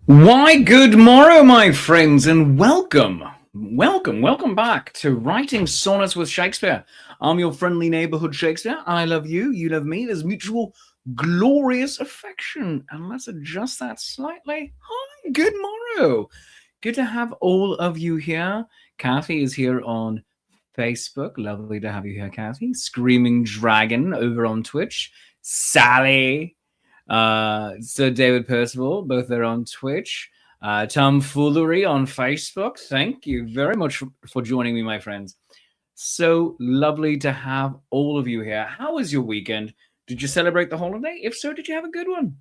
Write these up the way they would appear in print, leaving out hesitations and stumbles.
Why, good morrow, my friends, and welcome back to Writing Sonnets with Shakespeare. I'm your friendly neighbourhood Shakespeare. I love you, you love me. There's mutual glorious affection. And let's adjust that slightly. Hi, good morrow. Good to have all of you here. Kathy is here on Facebook. Lovely to have you here, Kathy. Screaming Dragon over on Twitch. Sally. Sir David Percival, both there on Twitch. Tomfoolery on Facebook. Thank you very much for joining me, my friends. So lovely to have all of you here. How was your weekend? Did you celebrate the holiday? If so, did you have a good one?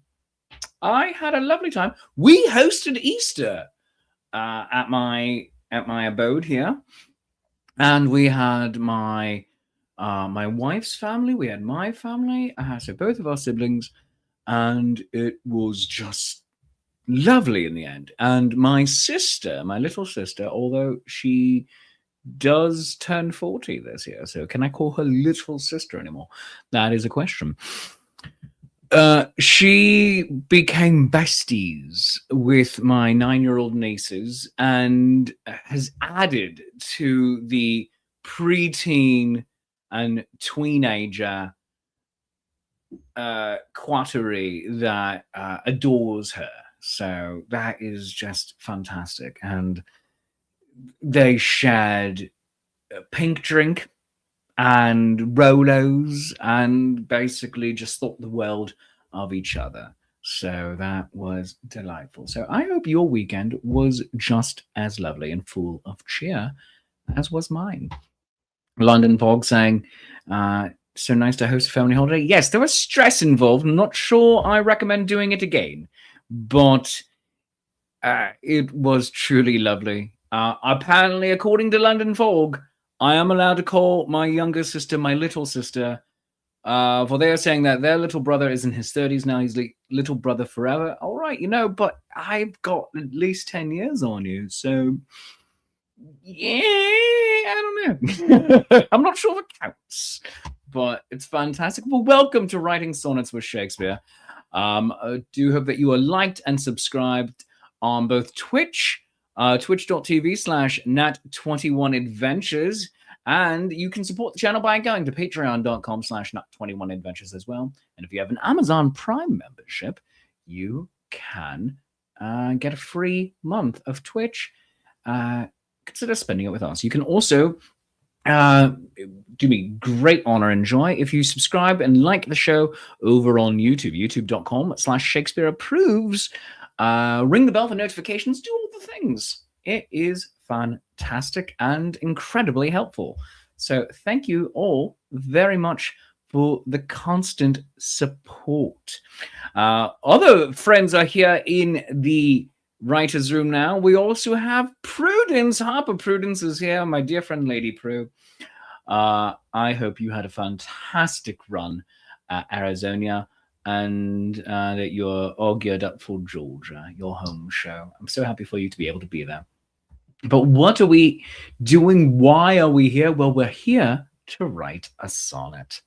I had a lovely time. We hosted Easter at my abode here, and we had my wife's family. We had my family. So both of our siblings. And it was just lovely in the end. And my sister, my little sister, although she does turn 40 this year, so can I call her little sister anymore? That is a question. She became besties with my 9-year-old nieces and has added to the preteen and tweenager coterie that adores her. So that is just fantastic. And they shared pink drink and Rolos and basically just thought the world of each other. So that was delightful. So I hope your weekend was just as lovely and full of cheer as was mine. London Fog saying, so nice to host a family holiday. Yes, there was stress involved. I'm not sure I recommend doing it again, but it was truly lovely. Apparently, according to London Fog, I am allowed to call my younger sister my little sister, for they are saying that their little brother is in his 30s now. He's like little brother forever. All right, but I've got at least 10 years on you, so yeah, I don't know. I'm not sure if it counts, but it's fantastic. Well, welcome to Writing Sonnets with Shakespeare. I do hope that you are liked and subscribed on both Twitch, twitch.tv/nat21adventures, and you can support the channel by going to patreon.com/nat21adventures as well. And if you have an Amazon Prime membership, you can get a free month of Twitch. Consider spending it with us. You can also do me great honor and joy if you subscribe and like the show over on YouTube, youtube.com/Shakespeare approves. Ring the bell for notifications, do all the things. It is fantastic and incredibly helpful. So thank you all very much for the constant support. Other friends are here in the writer's room now. We also have Prudence. Harper Prudence is here, my dear friend Lady Prue. I hope you had a fantastic run at Arizona and that you're all geared up for Georgia, your home show. I'm so happy for you to be able to be there. But what are we doing? Why are we here? Well, we're here to write a sonnet.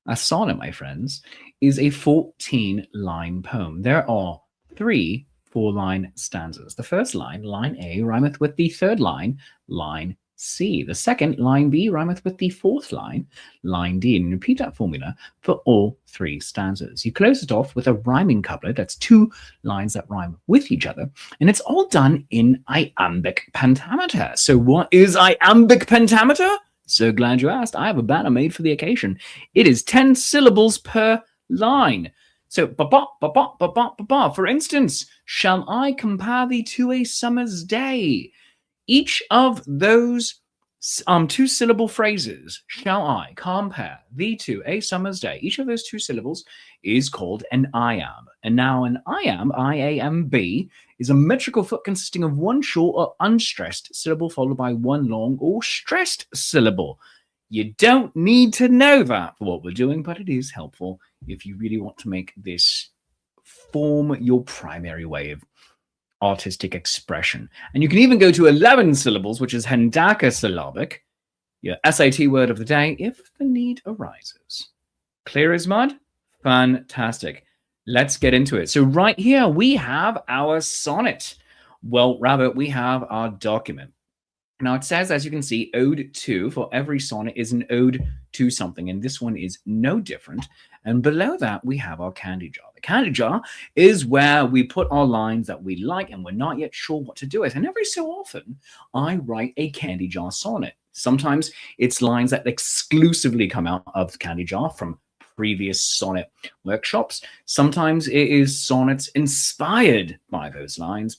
A sonnet, my friends, is a 14-line poem. There are 3 4-line stanzas. The first line, line A, rhymeth with the third line, line C. The second, line B, rhymeth with the fourth line, line D. And repeat that formula for all 3 stanzas. You close it off with a rhyming couplet. That's 2 lines that rhyme with each other. And it's all done in iambic pentameter. So what is iambic pentameter? So glad you asked. I have a banner made for the occasion. It is 10 syllables per line. So, for instance, shall I compare thee to a summer's day? Each of those 2-syllable phrases, shall I compare thee to a summer's day? Each of those 2 syllables is called an iamb. And now an iamb, I-A-M-B, is a metrical foot consisting of 1 short or unstressed syllable followed by 1 long or stressed syllable. You don't need to know that for what we're doing, but it is helpful if you really want to make this form your primary way of artistic expression. And you can even go to 11 syllables, which is hendacasyllabic, your SAT word of the day, if the need arises. Clear as mud? Fantastic. let's get into it. So right here, we have our sonnet. Well, rather, we have our document. Now it says, as you can see, ode to, for every sonnet is an ode to something, and this one is no different. And below that, we have our candy jar. The candy jar is where we put our lines that we like and we're not yet sure what to do with. And every so often, I write a candy jar sonnet. Sometimes it's lines that exclusively come out of the candy jar from previous sonnet workshops. Sometimes it is sonnets inspired by those lines.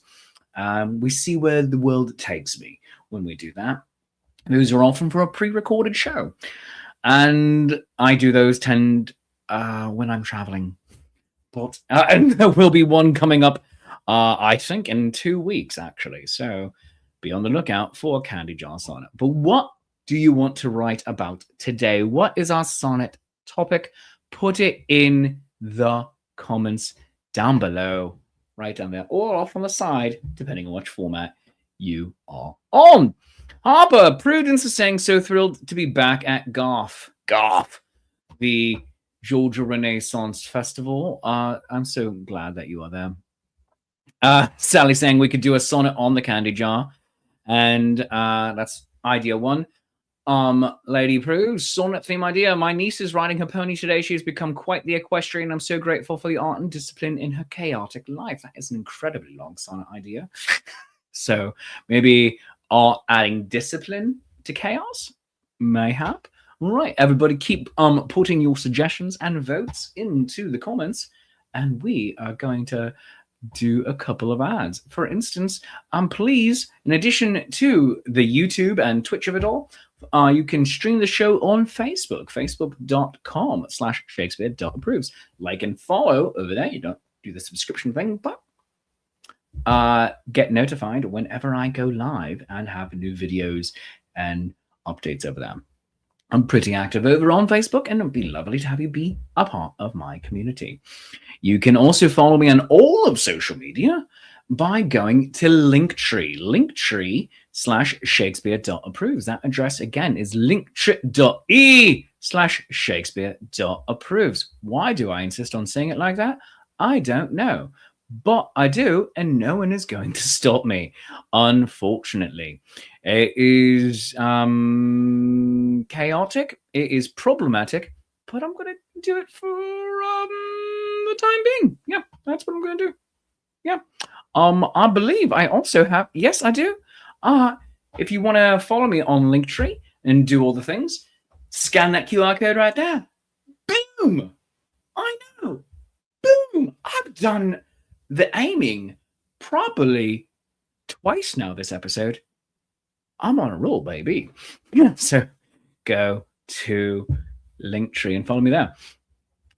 We see where the world takes me when we do that. Those are often for a pre-recorded show. And I do those when I'm traveling. But and there will be one coming up, I think, in 2 weeks, actually. So be on the lookout for a candy jar sonnet. But what do you want to write about today? What is our sonnet topic? Put it in the comments down below, right down there, or off on the side, depending on which format you are on. Harper, Prudence is saying, so thrilled to be back at Garth, the Georgia Renaissance Festival. I'm so glad that you are there. Sally saying we could do a sonnet on the candy jar, and that's idea one. Lady Prue, sonnet theme idea. My niece is riding her pony today. She has become quite the equestrian. I'm so grateful for the art and discipline in her chaotic life. That is an incredibly long sonnet idea. So maybe adding discipline to chaos, mayhap. All right, everybody, keep putting your suggestions and votes into the comments, and we are going to do a couple of ads. For instance, please, in addition to the YouTube and Twitch of it all, you can stream the show on Facebook, facebook.com/Shakespeare.approves. Like and follow over there. You don't do the subscription thing, but get notified whenever I go live and have new videos and updates over there. I'm pretty active over on Facebook, and it would be lovely to have you be a part of my community. You can also follow me on all of social media by going to Linktree, linktree/Shakespeare.approves. That address again is linktree.e/Shakespeare.approves. Why do I insist on saying it like that? I don't know. But I do, and no one is going to stop me, unfortunately. It is chaotic, it is problematic, but I'm going to do it for the time being. Yeah, that's what I'm going to do. Yeah. I believe I also have, yes, I do. If you want to follow me on Linktree and do all the things, scan that QR code right there. Boom! I know. Boom! I've done the aiming properly twice now this episode. I'm on a roll, baby. Yeah, so go to Linktree and follow me there.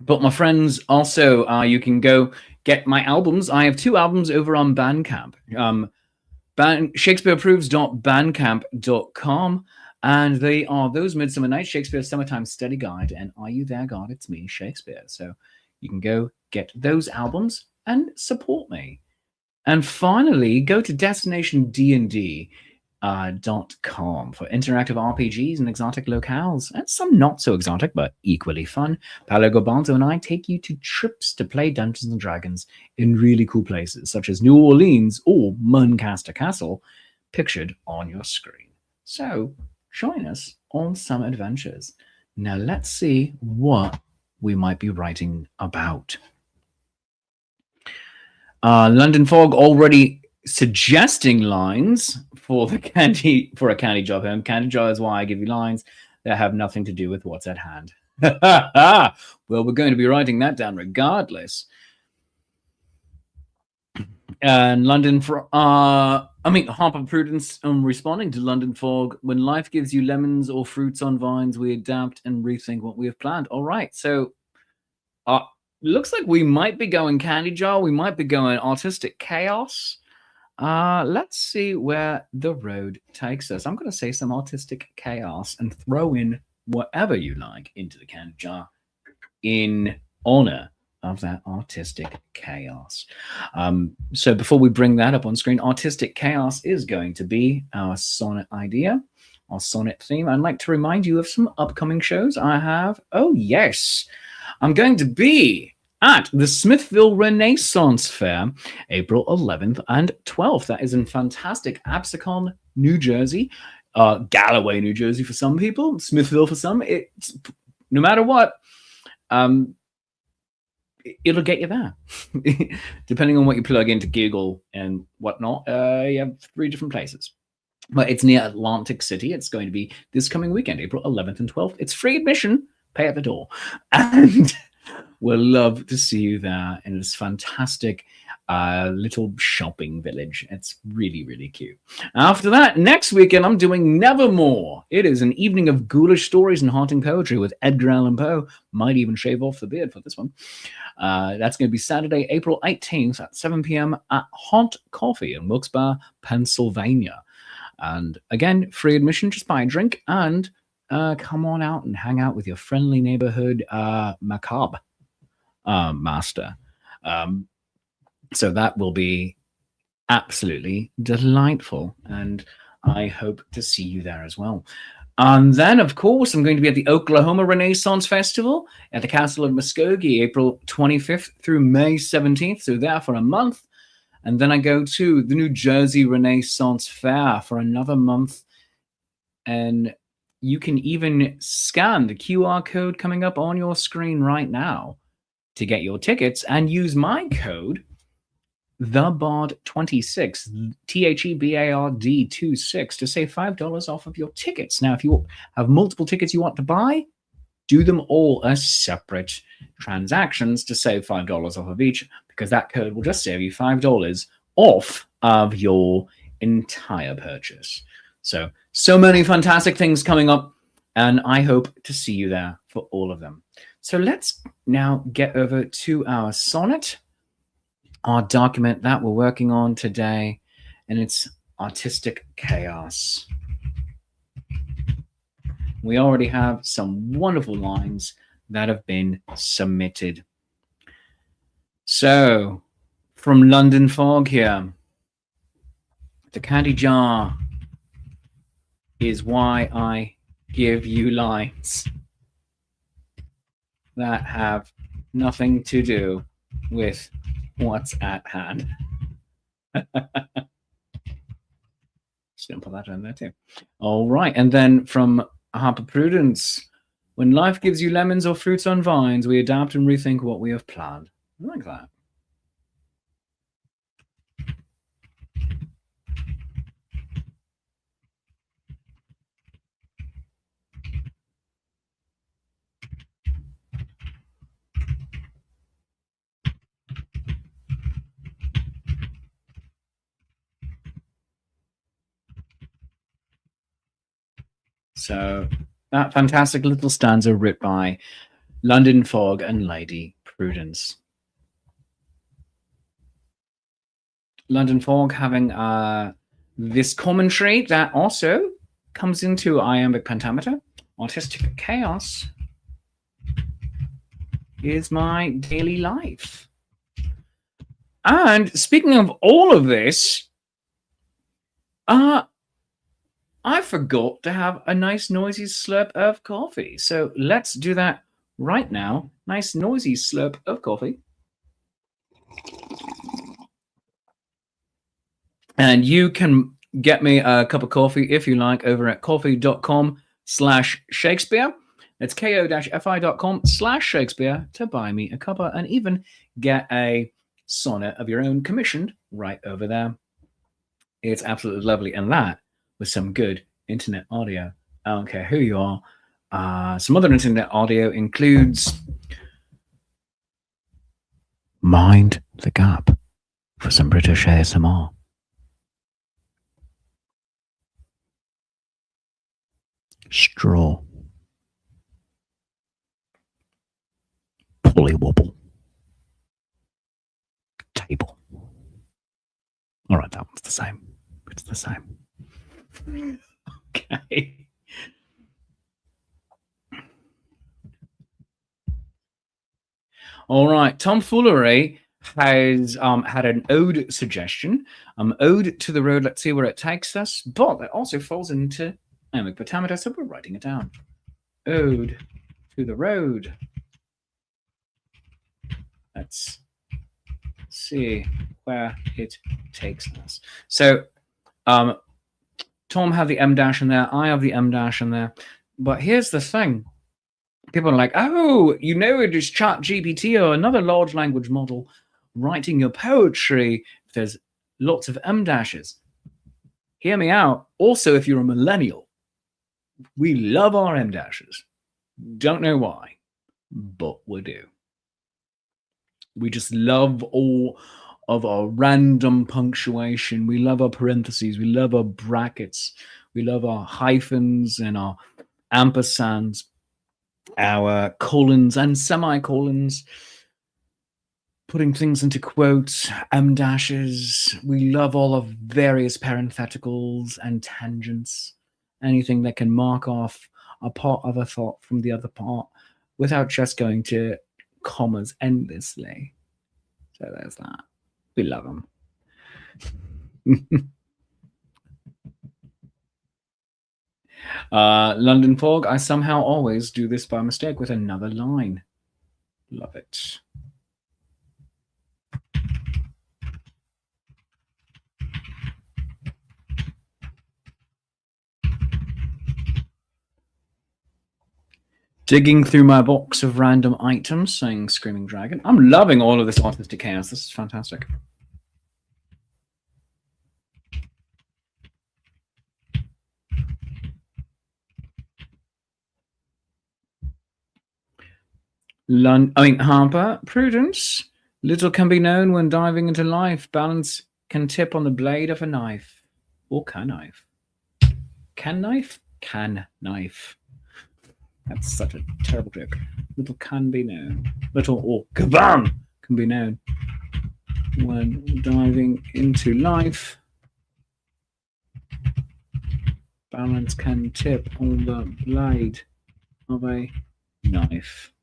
But my friends, also, you can go get my albums. I have 2 albums over on Bandcamp. ShakespeareApproves.bandcamp.com, and they are Those Midsummer Nights, Shakespeare's Summertime Study Guide, and Are You There, God? It's Me, Shakespeare. So you can go get those albums and support me. And finally, go to DestinationDND.com for interactive RPGs and exotic locales, and some not so exotic but equally fun. Paolo Gobanzo and I take you to trips to play Dungeons and Dragons in really cool places, such as New Orleans or Muncaster Castle, pictured on your screen. So join us on some adventures. Now let's see what we might be writing about. London Fog already suggesting lines for a candy jar poem. Candy jar is why I give you lines that have nothing to do with what's at hand. Well, we're going to be writing that down regardless. And Harper Prudence responding to London Fog. When life gives you lemons or fruits on vines, we adapt and rethink what we have planned. All right, so looks like we might be going candy jar. We might be going artistic chaos. Let's see where the road takes us. I'm going to say some artistic chaos and throw in whatever you like into the candy jar in honor of that artistic chaos. So before we bring that up on screen, artistic chaos is going to be our sonnet idea, our sonnet theme. I'd like to remind you of some upcoming shows I have. Oh, yes. I'm going to be at the Smithville Renaissance Fair, April 11th and 12th. That is in fantastic Absecon, New Jersey, Galloway, New Jersey for some people, Smithville for some. It's no matter what, it'll get you there. Depending on what you plug into Google and whatnot, you have 3 different places. But it's near Atlantic City. It's going to be this coming weekend, April 11th and 12th. It's free admission, pay at the door. And we'll love to see you there in this fantastic little shopping village. It's really, really cute. After that, next weekend, I'm doing Nevermore. It is an evening of ghoulish stories and haunting poetry with Edgar Allan Poe. Might even shave off the beard for this one. That's going to be Saturday, April 18th at 7 p.m. at Hot Coffee in Wilkes-Barre, Pennsylvania. And again, free admission, just buy a drink and come on out and hang out with your friendly neighborhood macabre master. So that will be absolutely delightful. And I hope to see you there as well. And then, of course, I'm going to be at the Oklahoma Renaissance Festival at the Castle of Muskogee, April 25th through May 17th. So there for a month. And then I go to the New Jersey Renaissance Fair for another month. And you can even scan the QR code coming up on your screen right now to get your tickets and use my code, THEBARD26, THEBARD26, to save $5 off of your tickets. Now, if you have multiple tickets you want to buy, do them all as separate transactions to save $5 off of each, because that code will just save you $5 off of your entire purchase. So many fantastic things coming up, and I hope to see you there for all of them. So let's now get over to our sonnet, our document that we're working on today, and it's Artistic Chaos. We already have some wonderful lines that have been submitted. So, from London Fog here, the candy jar is why I give you lines that have nothing to do with what's at hand. Just gonna put that in there too. All right, and then from Harper Prudence, when life gives you lemons or fruits on vines, we adapt and rethink what we have planned. I like that. So that fantastic little stanza written by London Fog and Lady Prudence. London Fog having this commentary that also comes into iambic pentameter. Artistic chaos is my daily life. And speaking of all of this, I forgot to have a nice noisy slurp of coffee. So let's do that right now. Nice noisy slurp of coffee. And you can get me a cup of coffee if you like over at coffee.com/Shakespeare. It's ko-fi.com/Shakespeare to buy me a cuppa and even get a sonnet of your own commissioned right over there. It's absolutely lovely. And that with some good internet audio. I don't care who you are. Some other internet audio includes Mind the Gap for some British ASMR. Straw. Pullywobble. Table. All right, that one's the same. It's the same. Okay. All right. Tomfoolery has had an ode suggestion. Ode to the road. Let's see where it takes us. But it also falls into iambic pentameter, so we're writing it down. Ode to the road. Let's see where it takes us. So, Tom had the M dash in there. I have the M dash in there. But here's the thing. People are like, oh, you know, it is Chat GPT or another large language model writing your poetry. There's lots of M dashes. Hear me out. Also, if you're a millennial, we love our M dashes. Don't know why, but we do. We just love all of our random punctuation. We love our parentheses. We love our brackets. We love our hyphens and our ampersands, our colons and semicolons, putting things into quotes, M dashes. We love all of various parentheticals and tangents, anything that can mark off a part of a thought from the other part without just going to commas endlessly. So there's that. We love them. London Fog, I somehow always do this by mistake with another line. Love it. Digging through my box of random items, saying Screaming Dragon. I'm loving all of this artistic chaos. This is fantastic. Harper, Prudence. Little can be known when diving into life. Balance can tip on the blade of a knife. Or can knife. Can knife? Can knife. That's such a terrible joke. Little can be known. Little or kabam can be known when diving into life. Balance can tip on the blade of a knife.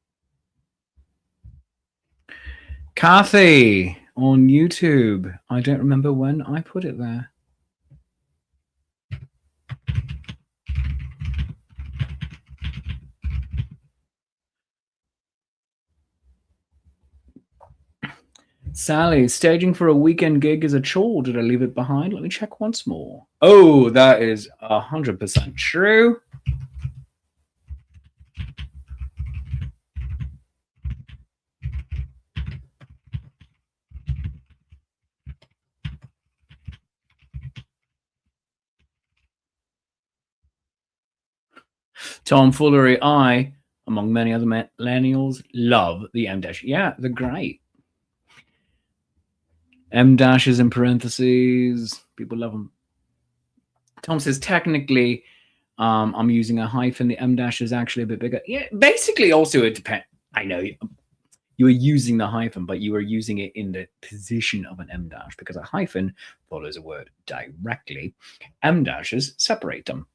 Kathy on YouTube. I don't remember when I put it there. Sally, staging for a weekend gig is a chore. Did I leave it behind? Let me check once more. Oh, that is 100% true. Tomfoolery, I, among many other millennials, love the M dash. Yeah, they're great. M dashes in parentheses. People love them. Tom says, technically, I'm using a hyphen. The M dash is actually a bit bigger. Yeah, basically, also, it depends. I know you are using the hyphen, but you are using it in the position of an M dash because a hyphen follows a word directly. M dashes separate them.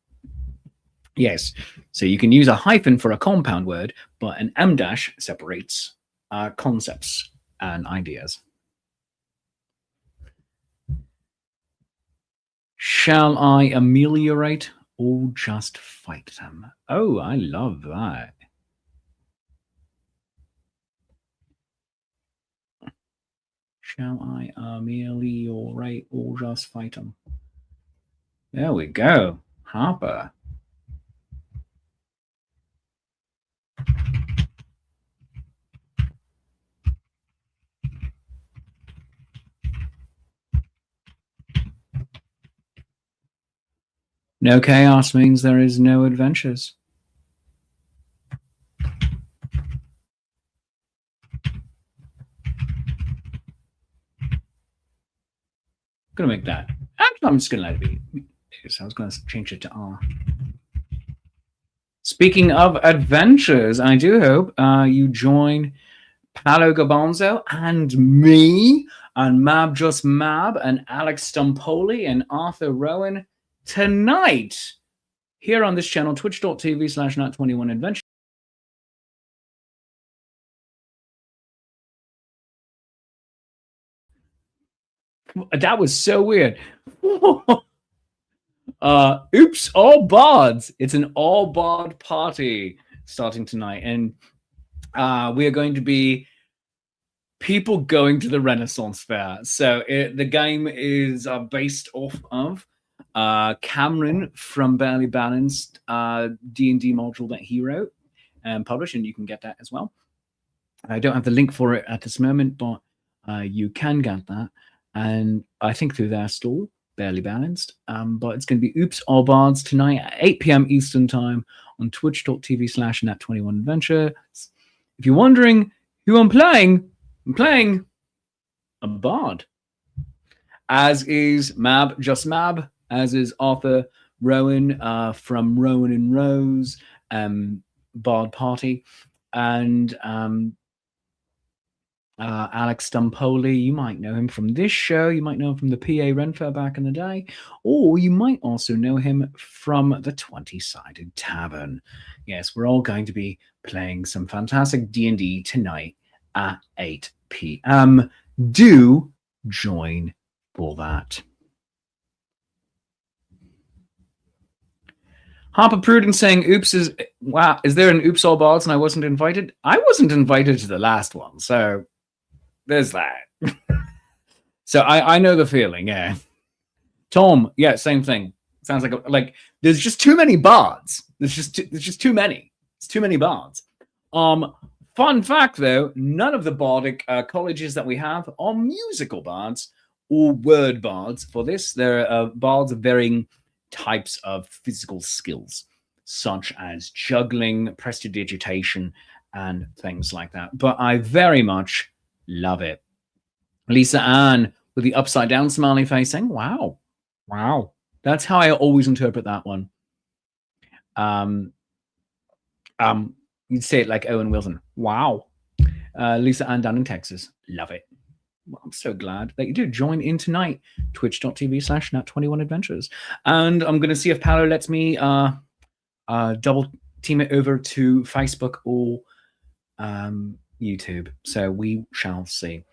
Yes, so you can use a hyphen for a compound word, but an M dash separates concepts and ideas. Shall I ameliorate or just fight them? Oh, I love that. Shall I ameliorate or just fight them? There we go. Harper. No chaos means there is no adventures. I'm going to make that. Actually, I'm just going to let it be. I was going to change it to R. Speaking of adventures, I do hope you join Paolo Gabonzo and me and Mab Just Mab and Alex Stumpoli and Arthur Rowan tonight here on this channel, twitch.tv/nat21adventure. That was so weird. Oops, all bards. It's an all bard party starting tonight, and we are going to be people going to the Renaissance Fair. So the game is based off of Cameron from Barely Balanced D&D module that he wrote and published, and you can get that as well. I don't have the link for it at this moment, but you can get that. And I think through their store, Barely Balanced. But it's going to be Oops All Bards tonight at 8 p.m. Eastern Time on twitch.tv/nat21adventure. If you're wondering who I'm playing a bard. As is Mab, just Mab, as is Arthur Rowan from Rowan and Rose, Bard Party, and Alex Stumpoli. You might know him from this show. You might know him from the PA Renfair back in the day. Or you might also know him from the 20-Sided Tavern. Yes, we're all going to be playing some fantastic D&D tonight at 8 p.m. Do join for that. Harper Prudence saying, oops, is there an Oops All Bards and I wasn't invited? I wasn't invited to the last one, so there's that. So I know the feeling, yeah. Tom, yeah, same thing. Sounds like there's just too many bards. There's just too many. It's too many bards. Fun fact, though, none of the bardic colleges that we have are musical bards or word bards for this. There are bards of varying types of physical skills, such as juggling, prestidigitation, and things like that. But I very much love it. Lisa Ann with the upside down smiley face saying, wow. Wow. That's how I always interpret that one. You'd say it like Owen Wilson. Wow. Lisa Ann down in Texas. Love it. Well, I'm so glad that you do join in tonight. Twitch.tv/nat21adventures. And I'm going to see if Paolo lets me double team it over to Facebook or YouTube. So we shall see.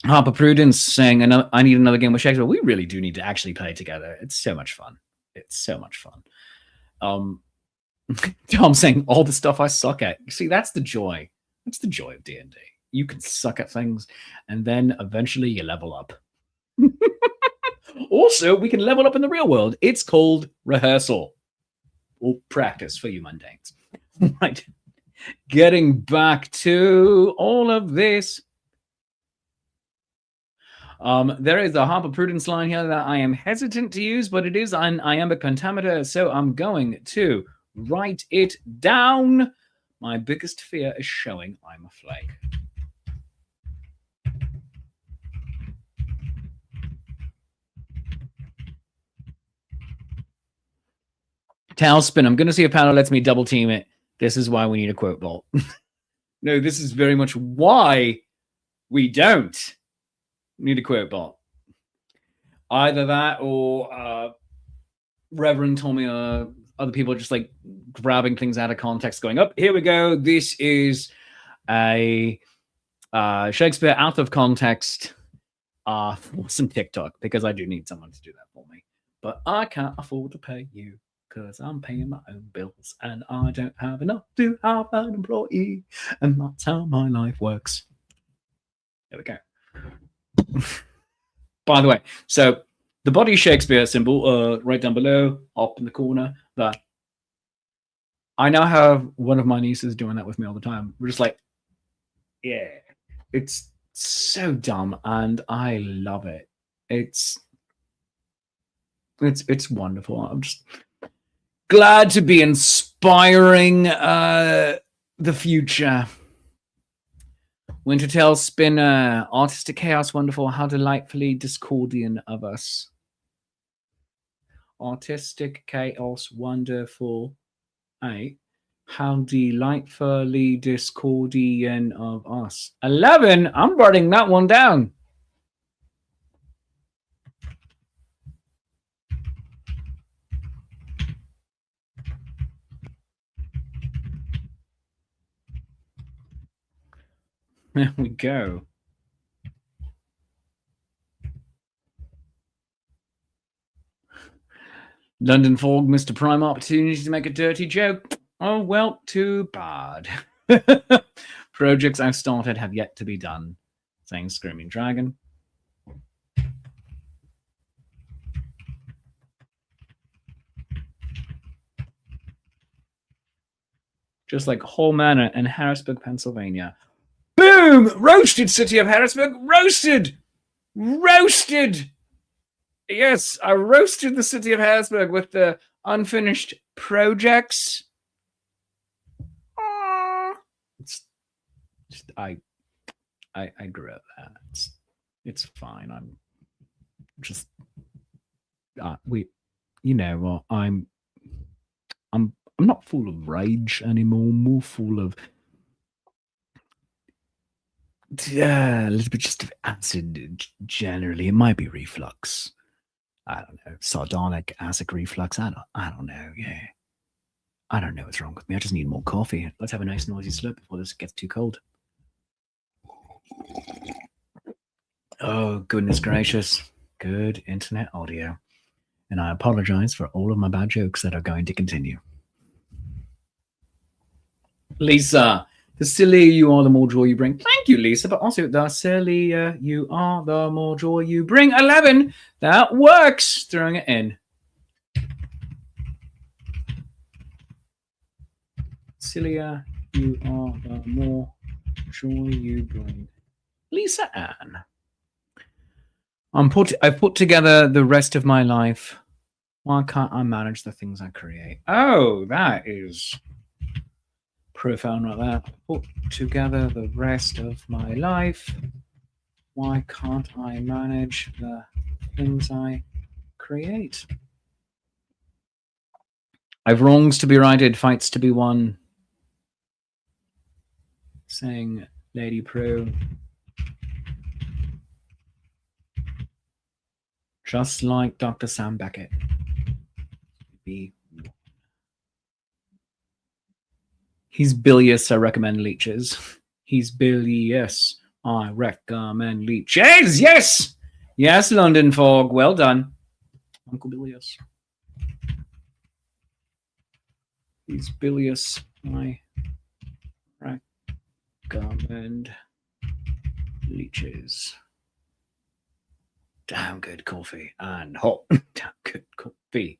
Harper Prudence saying, I need another game with Shakespeare. We really do need to actually play together. It's so much fun. It's so much fun. Tom saying, all the stuff I suck at. You see, that's the joy. That's the joy of D&D. You can suck at things, and then eventually you level up. Also, we can level up in the real world. It's called rehearsal or practice for you mundanes. Right. Getting back to all of this. There is a Harper Prudence line here that I am hesitant to use, but it is an iambic pentameter, so I'm going to write it down. My biggest fear is showing I'm a flake. Tailspin. I'm going to see if Paolo lets me double team it. This is why we need a quote vault. No, this is very much why we don't need a quote vault. Either that or Reverend told me other people are just like grabbing things out of context, going, up, here we go. This is a Shakespeare out of context for some TikTok, because I do need someone to do that for me. But I can't afford to pay you because I'm paying my own bills and I don't have enough to have an employee. And that's how my life works. There we go. By the way, so the body Shakespeare symbol right down below, up in the corner, that I now have one of my nieces doing that with me all the time. We're just like, yeah, it's so dumb and I love it. It's wonderful. I'm just glad to be inspiring the future. Wintertail Spinner, artistic chaos, wonderful. How delightfully Discordian of us. Artistic chaos, wonderful. Hey, how delightfully Discordian of us. 11. I'm writing that one down. There we go. London Fog, Mr. Prime opportunity to make a dirty joke. Oh, well, too bad. projects I've started have yet to be done. Saying Screaming Dragon. Just like Hall Manor in Harrisburg, Pennsylvania. Boom! Roasted, City of Harrisburg. Roasted! Roasted! Yes, I roasted the City of Harrisburg with the unfinished projects. It's just, I grew up that. It's fine. I'm just I'm not full of rage anymore. More full of a little bit just of acid. Generally, it might be reflux. I don't know, sardonic acid reflux. I don't know. Yeah, I don't know what's wrong with me. I just need more coffee. Let's have a nice noisy slurp before this gets too cold. Oh, goodness gracious. Good internet audio. And I apologize for all of my bad jokes that are going to continue. Lisa, the sillier you are, the more joy you bring. Thank you, Lisa. But also, the sillier you are, the more joy you bring. 11. That works. Throwing it in. Sillier you are, the more joy you bring. Lisa Ann. I've put together the rest of my life. Why can't I manage the things I create? Oh, that is profound right there. Put together the rest of my life. Why can't I manage the things I create? I've wrongs to be righted, fights to be won. Saying Lady Prue. Just like Dr. Sam Beckett. He's bilious, I recommend leeches. He's bilious, I recommend leeches. Yes! Yes, London Fog. Well done. Uncle Bilious. He's bilious, I recommend leeches. Damn good coffee and hot. Damn good coffee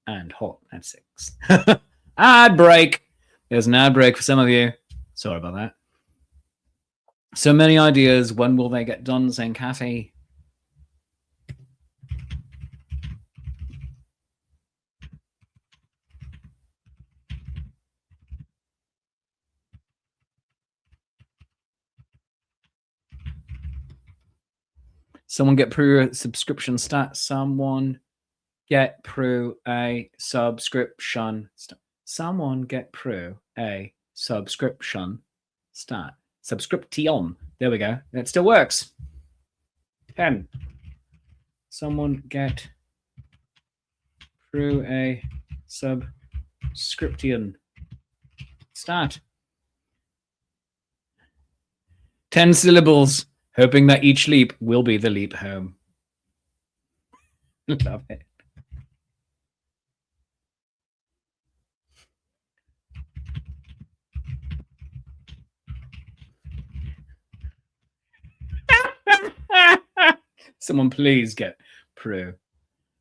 and hot. That's 6. Ad break. There's an ad break for some of you. Sorry about that. So many ideas. When will they get done? Saying Cathy. Someone get Prue a subscription stat. Someone get Prue a subscription stat. Someone get Prue a subscription stat. Subscription. There we go. That still works. 10. Someone get Prue a subscription stat. 10 syllables. Hoping that each leap will be the leap home. Love it. Someone please get Prue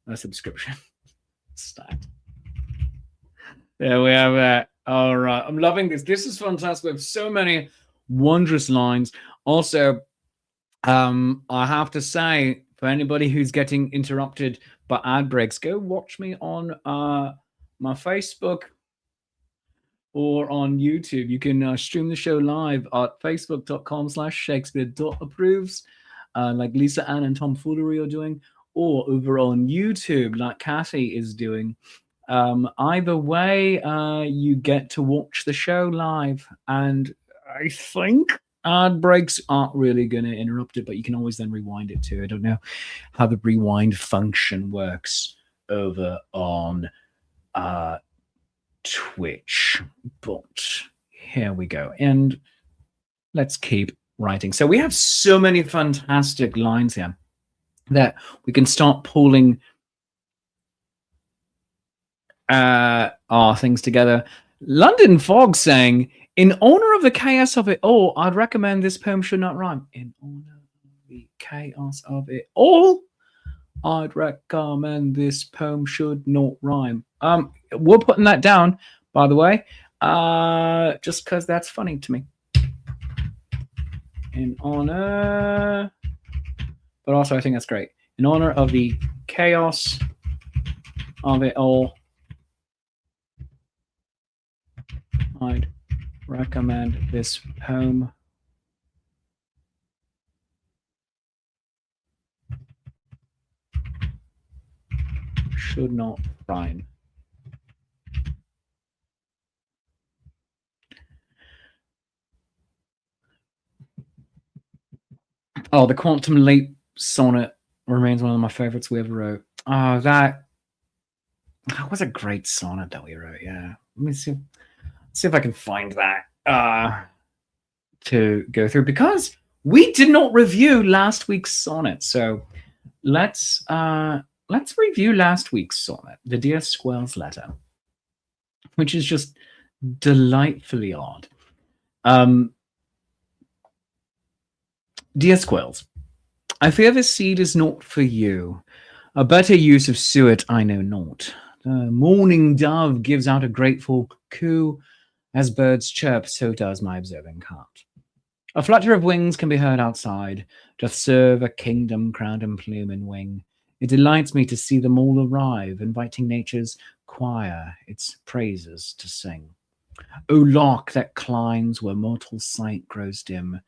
a subscription stat. There we have it. All right. I'm loving this. This is fantastic. We have so many wondrous lines. Also, I have to say, for anybody who's getting interrupted by ad breaks, go watch me on my Facebook or on YouTube. You can stream the show live at facebook.com/Shakespeare.approves, like Lisa Ann and Tom Foolery are doing, or over on YouTube, like Cathy is doing. Either way, you get to watch the show live, and I think ad breaks aren't really going to interrupt it, but you can always then rewind it too. I don't know how the rewind function works over on Twitch, but here we go. And let's keep writing. So we have so many fantastic lines here that we can start pulling our things together. London Fog saying, In honor of the chaos of it all, I'd recommend this poem should not rhyme. In honor of the chaos of it all, I'd recommend this poem should not rhyme. We're putting that down, by the way, just because that's funny to me. In honor, but also I think that's great. In honor of the chaos of it all, I'd recommend this poem should not rhyme. Oh, the Quantum Leap sonnet remains one of my favorites we ever wrote. Oh, that was a great sonnet that we wrote. Yeah, let me see if I can find that to go through, because we did not review last week's sonnet. So let's review last week's sonnet, the Dear Squirrel's Letter, which is just delightfully odd. Dear Squirrels, I fear this seed is not for you. A better use of suet I know not. The morning dove gives out a grateful coo. As birds chirp, so does my observing heart. A flutter of wings can be heard outside, doth serve a kingdom crowned in plume and wing. It delights me to see them all arrive, inviting nature's choir its praises to sing. O lark that climbs where mortal sight grows dim,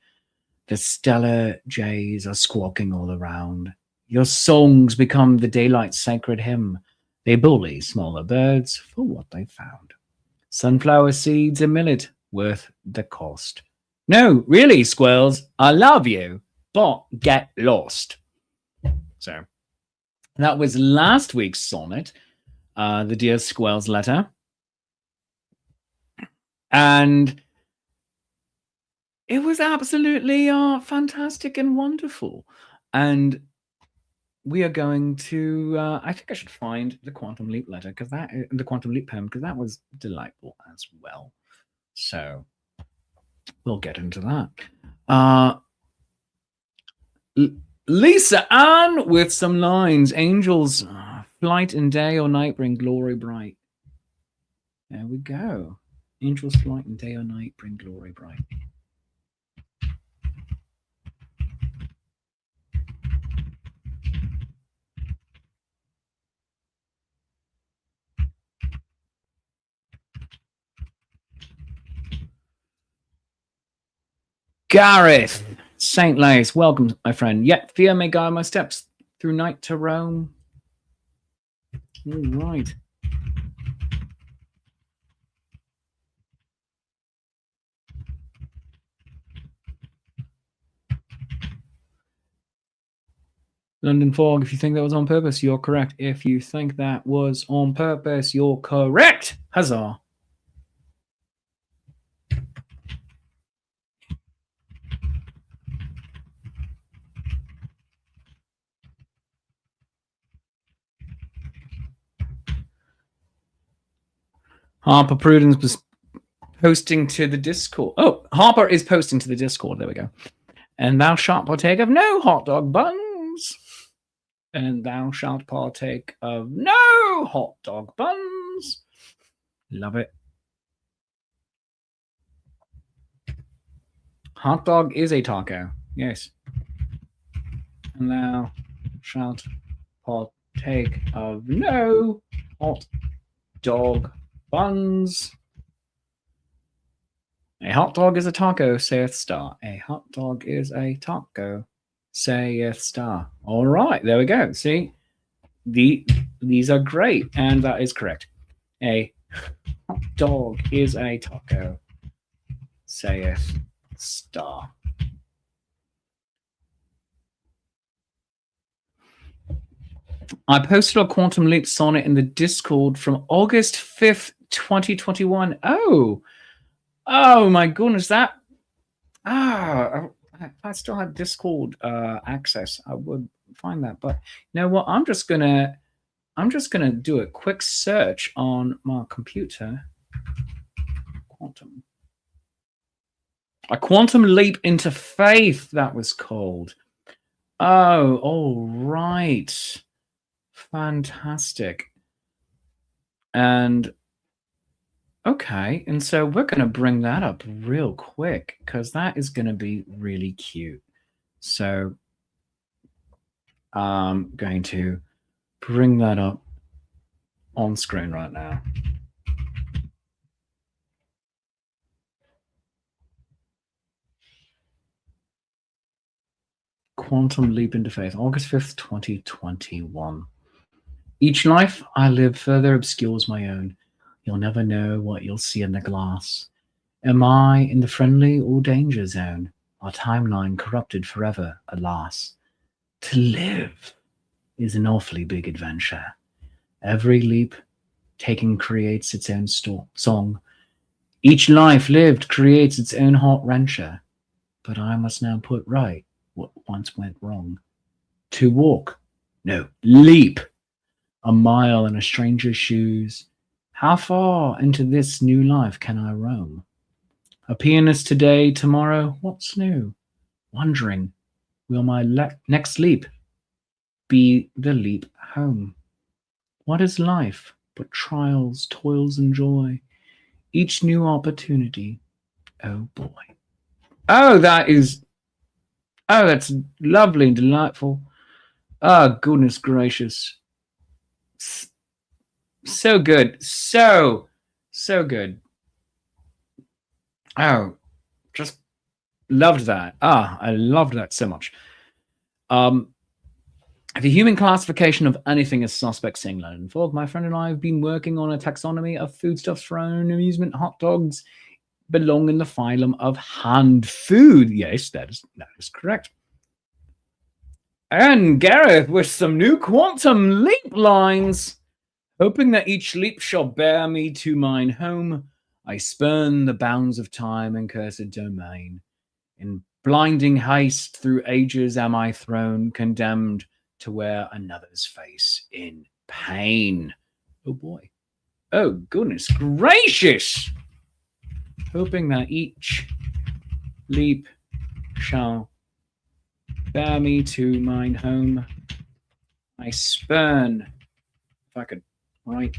the stellar jays are squawking all around. Your songs become the daylight's sacred hymn. They bully smaller birds for what they found. Sunflower seeds and millet worth the cost. No, really, squirrels, I love you, but get lost. So that was last week's sonnet, the Dear Squirrel's Letter. And it was absolutely fantastic and wonderful. And we are going to, I think I should find the Quantum Leap letter, because the Quantum Leap poem, because that was delightful as well. So we'll get into that. Lisa Ann with some lines. Angels, flight in day or night bring glory bright. There we go. Angels flight in day or night bring glory bright. Gareth, St. Lace, welcome, my friend. Yet fear may guide my steps through night to Rome. All right. London Fog, if you think that was on purpose, you're correct. If you think that was on purpose, you're correct. Huzzah. Harper Prudence was posting to the Discord. Oh, Harper is posting to the Discord. There we go. And thou shalt partake of no hot dog buns. And thou shalt partake of no hot dog buns. Love it. Hot dog is a taco. Yes. And thou shalt partake of no hot dog buns. A hot dog is a taco, saith Star. A hot dog is a taco, saith Star. All right, there we go. See, these are great, and that is correct. A hot dog is a taco, saith Star. I posted a Quantum Leap sonnet in the Discord from August 5th, 2021. Oh my goodness, that if I still had Discord access, I would find that. But you know what? I'm just gonna do a quick search on my computer. Quantum A quantum leap into faith, that was called. Oh, all right. Fantastic. And okay, and so we're going to bring that up real quick because that is going to be really cute. So I'm going to bring that up on screen right now. Quantum leap into faith, August 5th, 2021. Each life I live further obscures my own. You'll never know what you'll see in the glass. Am I in the friendly or danger zone? Our timeline corrupted forever, alas. To live is an awfully big adventure. Every leap taken creates its own song. Each life lived creates its own heart wrencher. But I must now put right what once went wrong. To walk, no, leap, a mile in a stranger's shoes. How far into this new life can I roam? A pianist today, tomorrow, what's new? Wondering, will my next leap be the leap home? What is life but trials, toils, and joy? Each new opportunity, oh boy. Oh, that's lovely and delightful. Oh, goodness gracious. So good. So good. Oh, just loved that. I loved that so much. The human classification of anything is suspect, saying London Fog. My friend and I have been working on a taxonomy of foodstuffs for our own amusement. Hot dogs belong in the phylum of hand food. Yes, that is correct. And Gareth with some new quantum leap lines. Hoping that each leap shall bear me to mine home, I spurn the bounds of time and cursed domain. In blinding haste through ages am I thrown, condemned to wear another's face in pain. Oh boy. Oh, goodness gracious. Hoping that each leap shall bear me to mine home. I spurn, if I could write,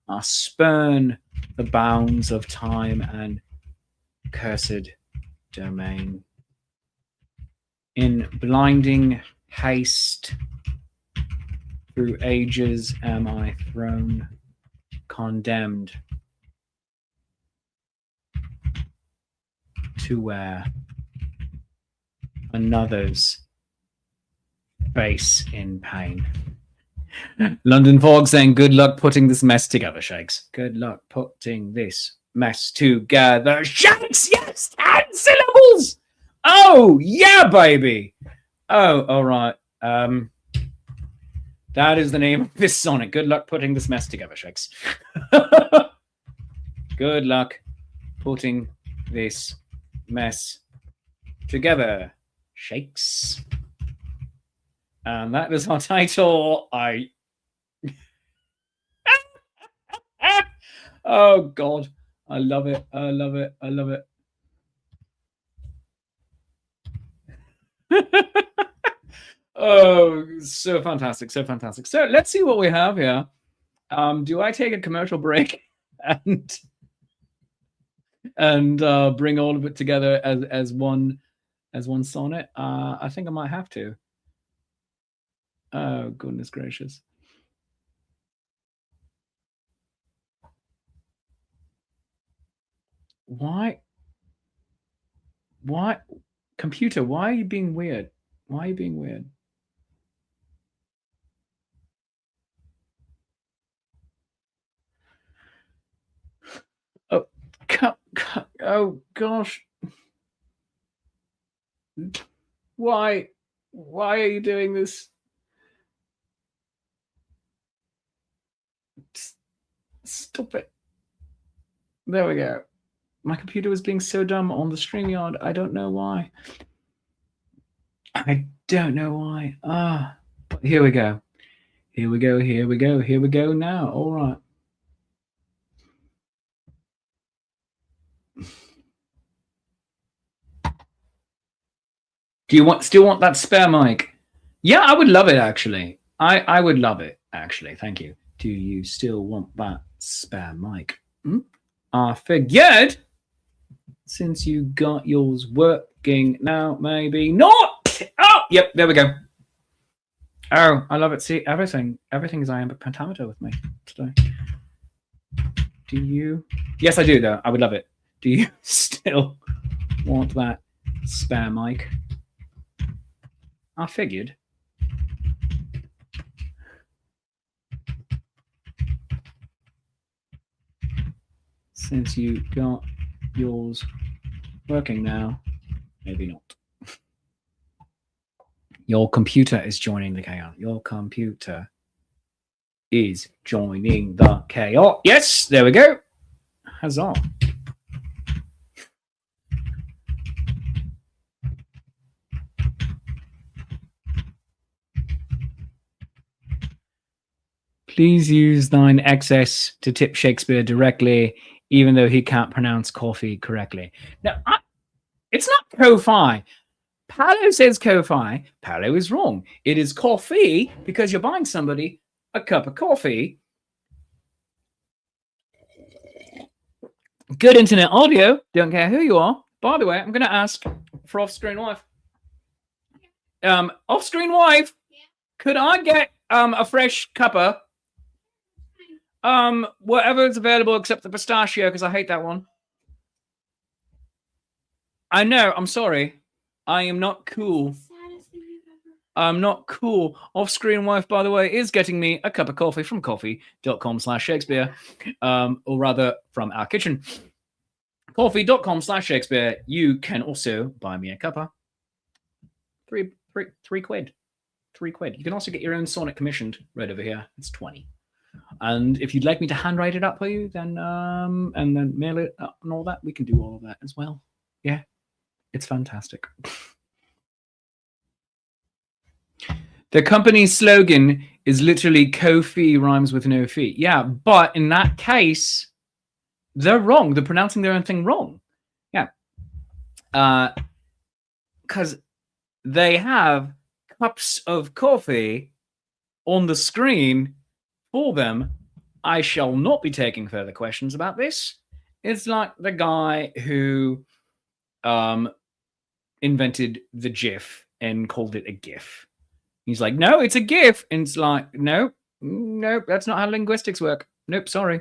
I spurn the bounds of time and cursed domain. In blinding haste through ages am I thrown, condemned to wear another's face in pain. London Fog saying, good luck putting this mess together, Shakes. Good luck putting this mess together. Shakes, yes, 10 syllables. Oh, yeah, baby. Oh, all right. That is the name of this sonnet. Good luck putting this mess together, Shakes. Good luck putting this mess together, Shakes. And that is our title. Oh, God. I love it. I love it. I love it. Oh, so fantastic. So fantastic. So let's see what we have here. Do I take a commercial break and bring all of it together as one sonnet? I think I might have to. Oh, goodness gracious. Why? Computer, why are you being weird? Why are you being weird? Oh, oh gosh. Why are you doing this? Stop it. There we go. My computer was being so dumb on the StreamYard. I don't know why. I don't know why. But here we go. Here we go. Here we go. Here we go now. All right. Do you still want that spare mic? Yeah, I would love it, actually. I would love it, actually. Thank you. Do you still want that spare mic? I figured, since you got yours working now, maybe not. Oh, yep, there we go. Oh, I love it. See, everything is iambic pentameter with me today. Do you? Yes, I do, though. I would love it. Do you still want that spare mic? I figured. Since you got yours working now, maybe not. Your computer is joining the chaos. Your computer is joining the chaos. Yes, there we go. Huzzah. Please use thine excess to tip Shakespeare directly, even though he can't pronounce coffee correctly. Now, it's not Ko-Fi. Paolo says Ko-Fi. Paolo is wrong. It is coffee because you're buying somebody a cup of coffee. Good internet audio. Don't care who you are. By the way, I'm going to ask for off-screen wife. Off-screen wife, could I get a fresh cuppa? Whatever is available except the pistachio, because I hate that one. I know. I'm sorry. I am not cool. I'm not cool. Off-screen wife, by the way, is getting me a cup of coffee from coffee.com/Shakespeare, or rather from our kitchen. Coffee.com/Shakespeare. You can also buy me a cuppa. Three quid. 3 quid. You can also get your own sonnet commissioned right over here. It's 20. And if you'd like me to handwrite it up for you, then and then mail it up and all that, we can do all of that as well. Yeah, it's fantastic. The company's slogan is literally "Ko-fi rhymes with no fee." Yeah, but in that case, they're wrong. They're pronouncing their own thing wrong. Yeah, because they have cups of coffee on the screen for them. I shall not be taking further questions about this. It's like the guy who invented the GIF and called it a GIF. He's like, no, it's a GIF. And it's like, no, that's not how linguistics work. Nope, sorry.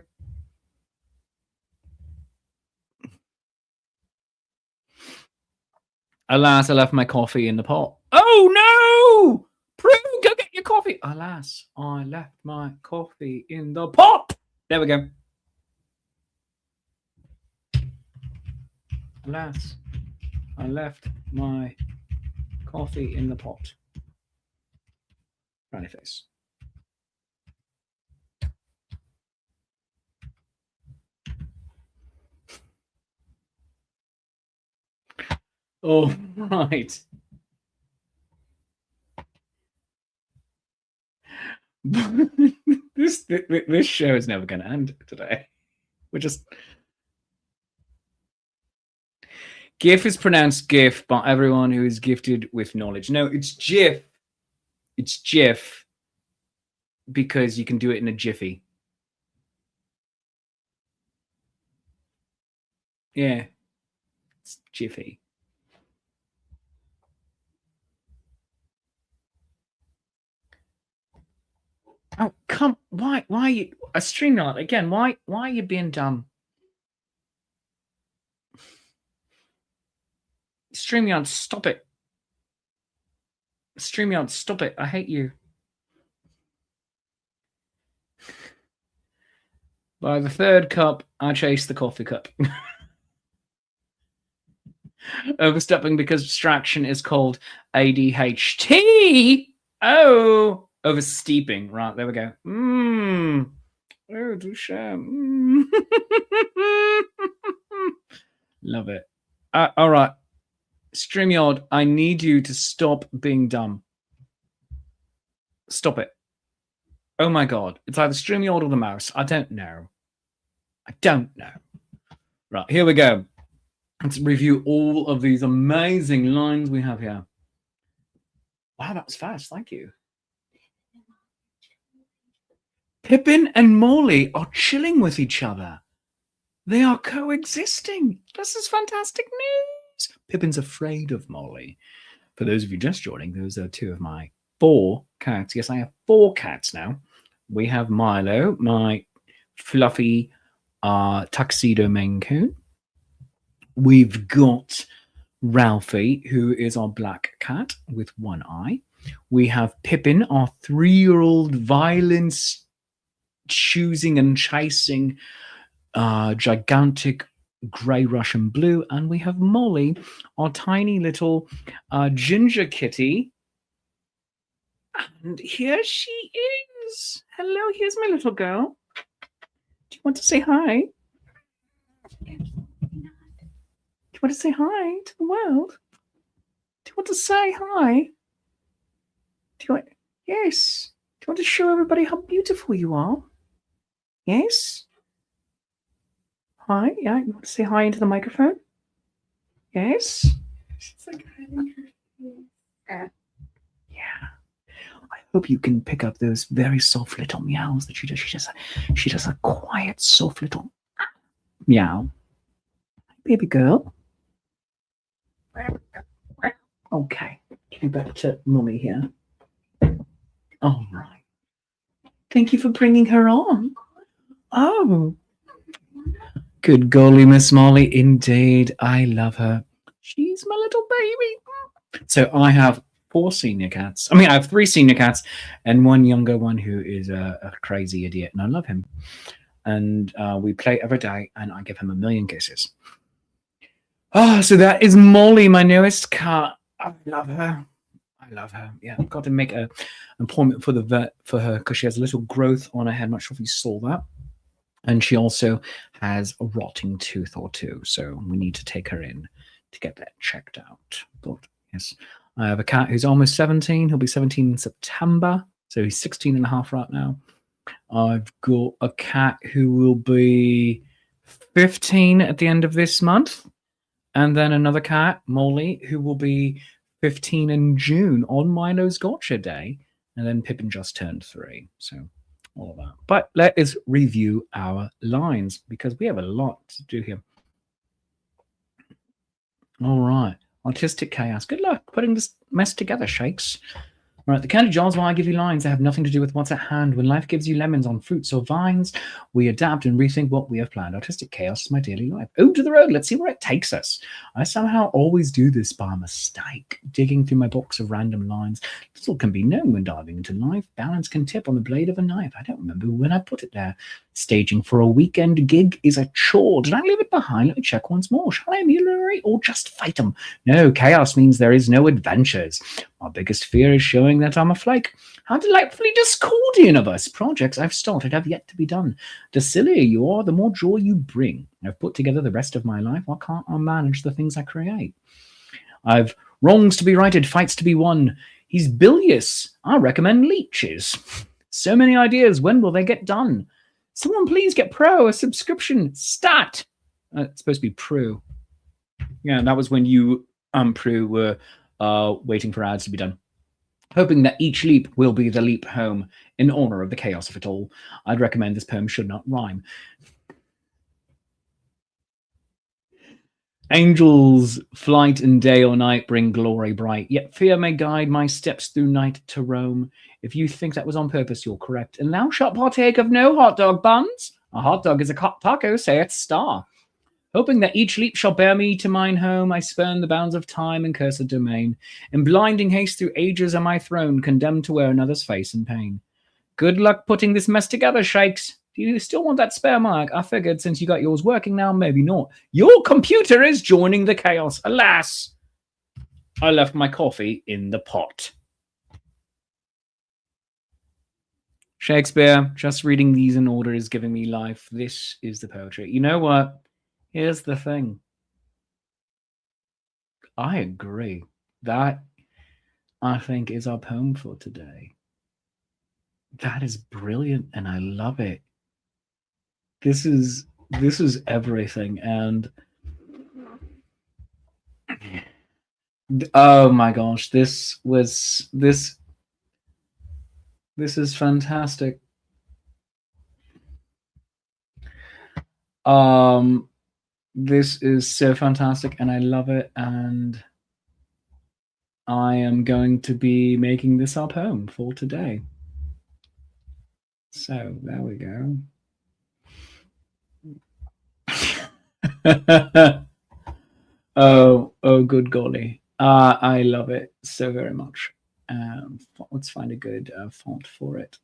Alas, I left my coffee in the pot. Oh, no! Prue, go get your coffee. Alas, I left my coffee in the pot. There we go. Alas, I left my coffee in the pot. Frowny face. Oh, right. this show is never going to end today. We're just... GIF is pronounced GIF by everyone who is gifted with knowledge. No, it's GIF. It's GIF because you can do it in a jiffy. Yeah, it's jiffy. Oh, come! Why are you a StreamYard again? Why are you being dumb? StreamYard, stop it! StreamYard, stop it! I hate you. By the third cup, I chase the coffee cup. Overstepping because distraction is called ADHD. Oh, oversteeping. Right, there we go. Oh, touche. Love it. All right. StreamYard, I need you to stop being dumb. Stop it. Oh my God. It's either StreamYard or the mouse. I don't know. Right, here we go. Let's review all of these amazing lines we have here. Wow, that was fast. Thank you. Pippin and Morley are chilling with each other. They are coexisting. This is fantastic news. Pippin's afraid of Morley. For those of you just joining, those are two of my 4 cats. Yes, I have 4 cats now. We have Milo, my fluffy tuxedo Maine Coon. We've got Ralphie, who is our black cat with one eye. We have Pippin, our 3-year-old violence choosing and chasing gigantic grey Russian blue. And we have Molly, our tiny little ginger kitty. And here she is. Hello, here's my little girl. Do you want to say hi? Do you want to say hi to the world? Do you want to say hi? Do you want? Yes. Do you want to show everybody how beautiful you are? Yes. Hi. Yeah. You want to say hi into the microphone? Yes. She's like hiding her face. Yeah. I hope you can pick up those very soft little meows that she does. She does a quiet, soft little meow. Baby girl. Okay. Give me back to Mummy here. All right. Thank you for bringing her on. Oh. Good golly, Miss Molly. Indeed. I love her. She's my little baby. So I have 4 senior cats. I mean, I have 3 senior cats and 1 younger one who is a crazy idiot, and I love him. And we play every day, and I give him a million kisses. So that is Molly, my newest cat. I love her. I love her. Yeah, I've got to make an appointment for the vet for her because she has a little growth on her head. I'm not sure if you saw that. And she also has a rotting tooth or 2. So we need to take her in to get that checked out. But yes, I have a cat who's almost 17. He'll be 17 in September. So he's 16 and a half right now. I've got a cat who will be 15 at the end of this month. And then another cat, Molly, who will be 15 in June on Milo's Gotcha Day. And then Pippin just turned 3. So all of that. But let us review our lines because we have a lot to do here. All right. Artistic chaos. Good luck putting this mess together, Shakes. All right, the candy jars while I give you lines that have nothing to do with what's at hand. When life gives you lemons on fruits or vines, we adapt and rethink what we have planned. Artistic chaos is my daily life. Ode to the road. Let's see where it takes us. I somehow always do this by mistake, digging through my box of random lines. Little can be known when diving into life. Balance can tip on the blade of a knife. I don't remember when I put it there. Staging for a weekend gig is a chore. Did I leave it behind? Let me check once more. Shall I ameliorate or just fight them? No, chaos means there is no adventures. My biggest fear is showing that I'm a flake. How delightfully discordian of us. Projects I've started have yet to be done. The sillier you are, the more joy you bring. I've put together the rest of my life. Why can't I manage the things I create? I've wrongs to be righted, fights to be won. He's bilious. I recommend leeches. So many ideas. When will they get done? Someone please get Pro a subscription. Stat. It's supposed to be Pro. Yeah, that was when you, Pro, were waiting for ads to be done. Hoping that each leap will be the leap home in honor of the chaos of it all. I'd recommend this poem should not rhyme. Angels, flight and day or night bring glory bright, yet fear may guide my steps through night to Rome. If you think that was on purpose, you're correct. And thou shalt partake of no hot dog buns. A hot dog is a taco, saith star. Hoping that each leap shall bear me to mine home, I spurn the bounds of time and cursed domain. In blinding haste through ages am I thrown, condemned to wear another's face in pain. Good luck putting this mess together, Shakes. Do you still want that spare mic? I figured since you got yours working now, maybe not. Your computer is joining the chaos. Alas, I left my coffee in the pot. Shakespeare, just reading these in order is giving me life. This is the poetry. You know what? Here's the thing. I agree. That, I think, is our poem for today. That is brilliant, and I love it. This is everything, and Oh my gosh, this is fantastic. This is so fantastic, and I love it, and I am going to be making this our poem for today. So there we go. Oh, good golly. I love it so very much. Let's find a good font for it.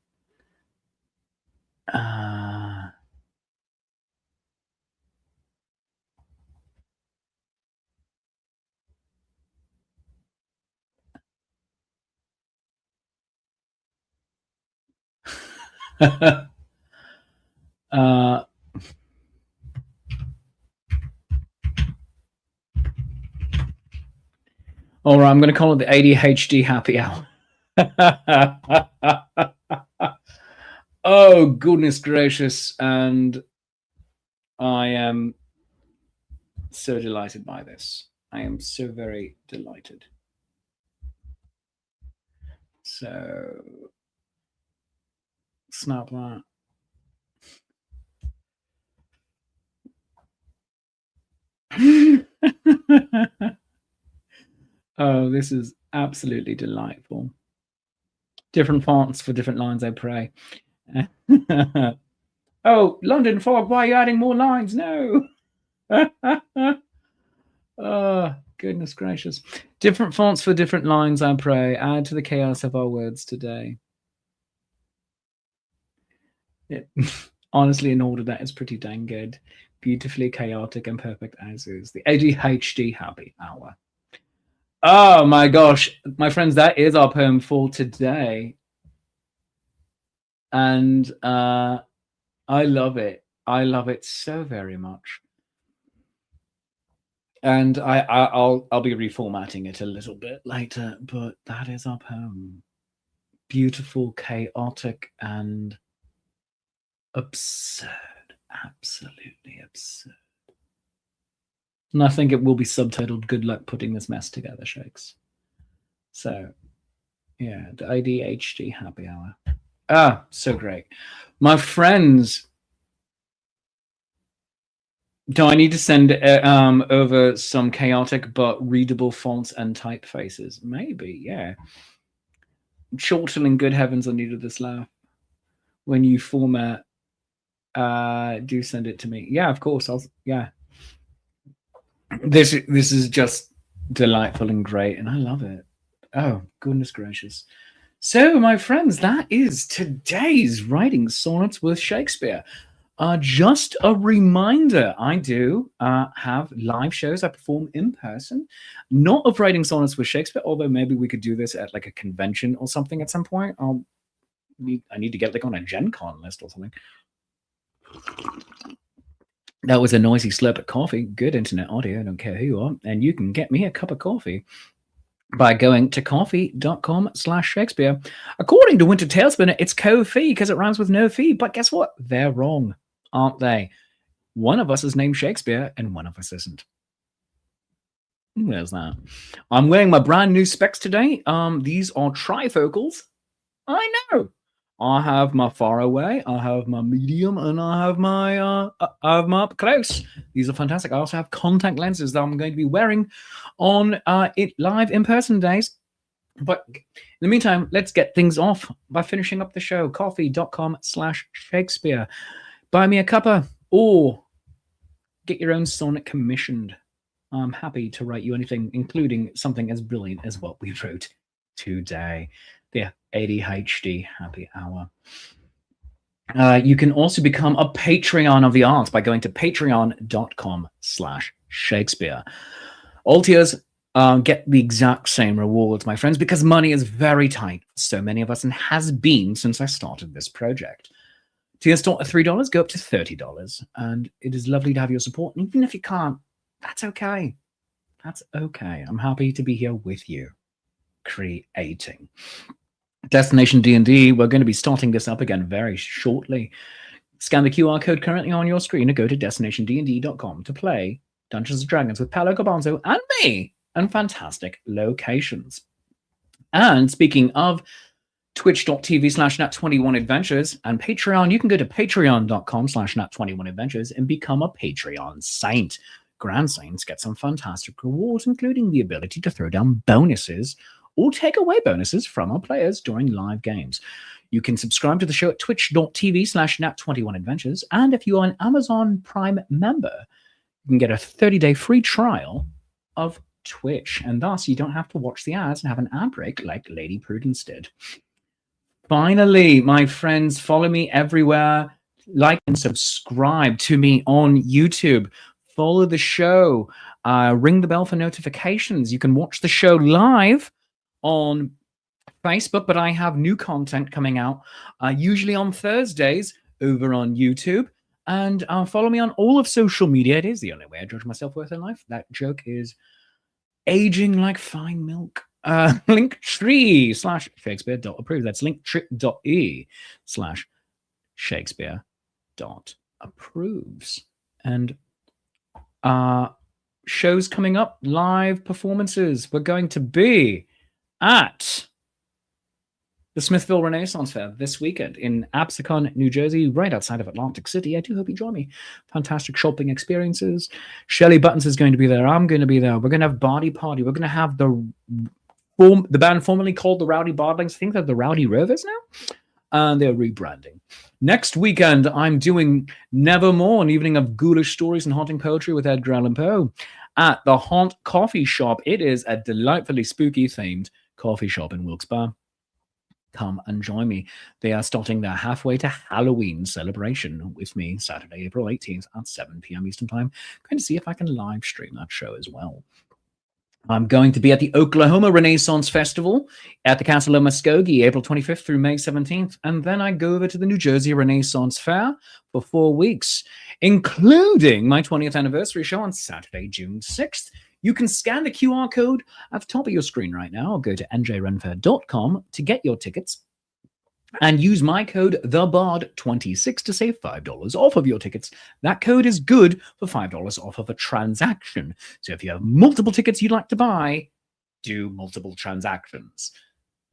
All right, I'm going to call it the ADHD happy hour. Oh, goodness gracious. And I am so delighted by this. I am so very delighted. So, snap that. Oh, this is absolutely delightful. Different fonts for different lines, I pray. Oh, London fog, why are you adding more lines? No. Oh, goodness gracious. Different fonts for different lines, I pray. Add to the chaos of our words today. Honestly, in order, that is pretty dang good. Beautifully chaotic and perfect as is. The ADHD happy hour. Oh my gosh, my friends, that is our poem for today. And I love it. I love it so very much. And I'll be reformatting it a little bit later, but that is our poem. Beautiful, chaotic, and absurd. Absolutely absurd. And I think it will be subtitled "Good luck putting this mess together, Shakes." So, yeah, the ADHD happy hour. Ah, so great. My friends, do I need to send over some chaotic but readable fonts and typefaces? Maybe, yeah. Chortling, good heavens, I needed this laugh. When you format, do send it to me. Yeah, of course. Yeah. This is just delightful and great, and I love it. Oh, goodness gracious. So, my friends, that is today's Writing Sonnets with Shakespeare. Just a reminder, I do have live shows I perform in person, not of Writing Sonnets with Shakespeare, although maybe we could do this at like a convention or something at some point. I need to get like on a Gen Con list or something. That was a noisy slurp at coffee. Good internet audio, I don't care who you are. And you can get me a cup of coffee by going to coffee.com/Shakespeare. According to Winter Tailspinner, it's co-fee because it rhymes with no fee. But guess what? They're wrong, aren't they? One of us is named Shakespeare and one of us isn't. There's that. I'm wearing my brand new specs today. These are trifocals. I know. I have my far away, I have my medium, and I have my up close. These are fantastic. I also have contact lenses that I'm going to be wearing on live in-person days. But in the meantime, let's get things off by finishing up the show. Coffee.com/Shakespeare. Buy me a cuppa or get your own sonnet commissioned. I'm happy to write you anything, including something as brilliant as what we wrote today. The ADHD happy hour. You can also become a Patreon of the arts by going to patreon.com/Shakespeare. All tiers get the exact same rewards, my friends, because money is very tight for so many of us and has been since I started this project. Tiers start at $3, go up to $30, and it is lovely to have your support. And even if you can't, that's okay. That's okay. I'm happy to be here with you, creating. Destination D&D, we're going to be starting this up again very shortly. Scan the QR code currently on your screen and go to destinationdnd.com to play Dungeons & Dragons with Paolo Garbanzo and me and fantastic locations. And speaking of twitch.tv/nat21adventures and Patreon, you can go to patreon.com/nat21adventures and become a Patreon saint. Grand Saints get some fantastic rewards, including the ability to throw down bonuses or take away bonuses from our players during live games. You can subscribe to the show at twitch.tv/nat21adventures. And if you are an Amazon Prime member, you can get a 30-day free trial of Twitch. And thus, you don't have to watch the ads and have an ad break like Lady Prudence did. Finally, my friends, follow me everywhere. Like and subscribe to me on YouTube. Follow the show. Ring the bell for notifications. You can watch the show live on Facebook, but I have new content coming out, usually on Thursdays over on YouTube. And follow me on all of social media. It is the only way I judge my self-worth in life. That joke is aging like fine milk. Linktree/Shakespeare.approve. That's linktree.e/Shakespeare.approves. And shows coming up, live performances. We're going to be at the Smithville Renaissance Fair this weekend in Absecon, New Jersey, right outside of Atlantic City. I do hope you join me. Fantastic shopping experiences. Shelley Buttons is going to be there. I'm going to be there. We're going to have Body Party. We're going to have the band formerly called the Rowdy Bardlings. I think they're the Rowdy Rovers now. And they're rebranding. Next weekend, I'm doing Nevermore, an evening of ghoulish stories and haunting poetry with Edgar Allan Poe at the Haunt Coffee Shop. It is a delightfully spooky themed coffee shop in Wilkes-Barre. Come and join me. They are starting their halfway to Halloween celebration with me Saturday, April 18th at 7 p.m. Eastern Time. I'm going to see if I can live stream that show as well. I'm going to be at the Oklahoma Renaissance Festival at the Castle of Muskogee, April 25th through May 17th. And then I go over to the New Jersey Renaissance Fair for 4 weeks, including my 20th anniversary show on Saturday, June 6th. You can scan the QR code at the top of your screen right now, or go to njrenfair.com to get your tickets. And use my code THEBARD26 to save $5 off of your tickets. That code is good for $5 off of a transaction. So if you have multiple tickets you'd like to buy, do multiple transactions.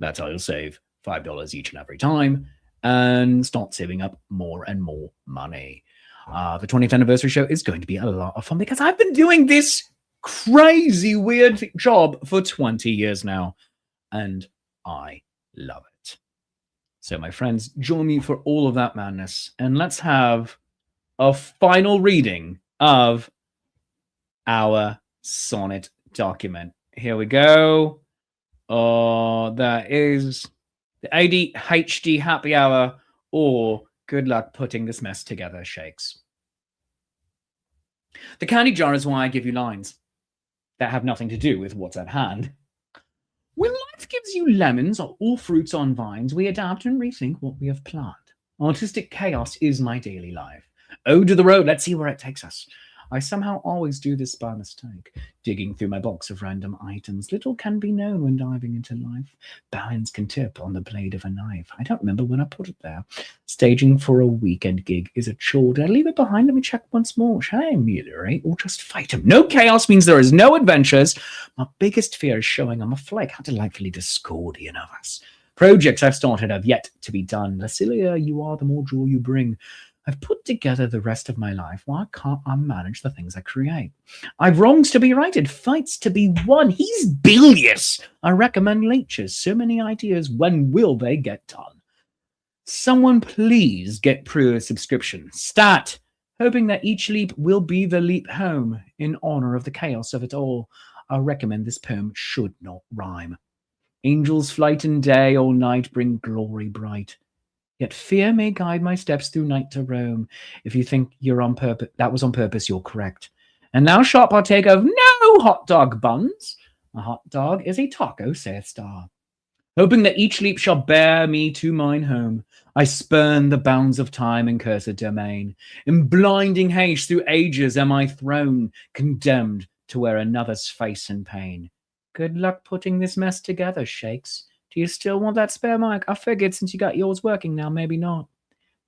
That's how you'll save $5 each and every time and start saving up more and more money. The 20th anniversary show is going to be a lot of fun because I've been doing this crazy, weird job for 20 years now, and I love it. So, my friends, join me for all of that madness, and let's have a final reading of our sonnet document. Here we go. That is the ADHD happy hour, or good luck putting this mess together, Shakes. The candy jar is why I give you lines that have nothing to do with what's at hand. When life gives you lemons or all fruits on vines, we adapt and rethink what we have planned. Artistic chaos is my daily life. Ode to the road, let's see where it takes us. I somehow always do this by mistake, digging through my box of random items. Little can be known when diving into life. Balance can tip on the blade of a knife. I don't remember when I put it there. Staging for a weekend gig is a chore. Did I leave it behind? Let me check once more. Shall I ameliorate or just fight him? No chaos means there is no adventures. My biggest fear is showing I'm a flake. How delightfully discordian of us. Projects I've started have yet to be done. The sillier you are, the more joy you bring. I've put together the rest of my life. Why can't I manage the things I create? I've wrongs to be righted, fights to be won. He's bilious. I recommend lectures. So many ideas. When will they get done? Someone please get Prue a subscription. Stat. Hoping that each leap will be the leap home. In honor of the chaos of it all, I recommend this poem should not rhyme. Angels flight in day, all night bring glory bright. Yet fear may guide my steps through night to roam. If you think you're on purpose, that was on purpose, you're correct. And thou shalt partake of no hot dog buns. A hot dog is a taco, saith Star. Hoping that each leap shall bear me to mine home, I spurn the bounds of time and cursed domain. In blinding haste through ages am I thrown, condemned to wear another's face in pain. Good luck putting this mess together, Shakes. Do you still want that spare mic? I figured since you got yours working now, maybe not.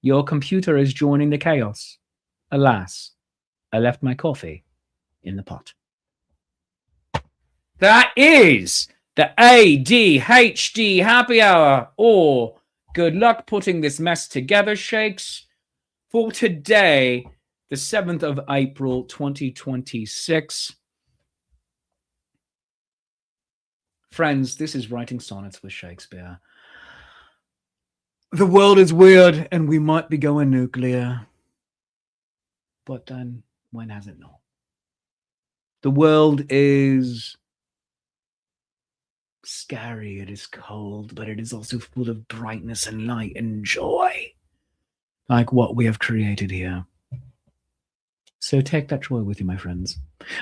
Your computer is joining the chaos. Alas, I left my coffee in the pot. That is the ADHD happy hour, or good luck putting this mess together, Shakes, for today, the 7th of April, 2026. Friends, this is Writing Sonnets with Shakespeare. The world is weird and we might be going nuclear. But then, when has it not? The world is scary, it is cold, but it is also full of brightness and light and joy, like what we have created here. So take that joy with you, my friends.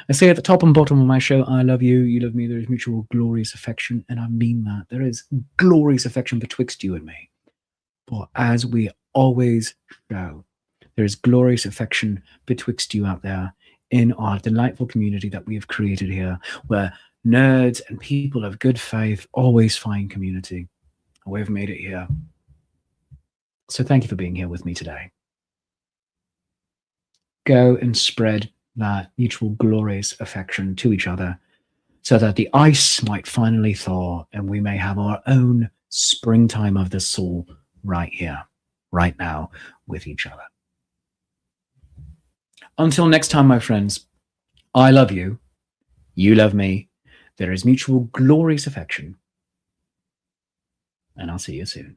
I say at the top and bottom of my show, I love you, you love me, there is mutual glorious affection, and I mean that. There is glorious affection betwixt you and me. But as we always show, there is glorious affection betwixt you out there in our delightful community that we have created here, where nerds and people of good faith always find community. We've made it here. So thank you for being here with me today. Go and spread that mutual glorious affection to each other so that the ice might finally thaw and we may have our own springtime of the soul right here, right now, with each other. Until next time, my friends, I love you, you love me, there is mutual glorious affection, and I'll see you soon.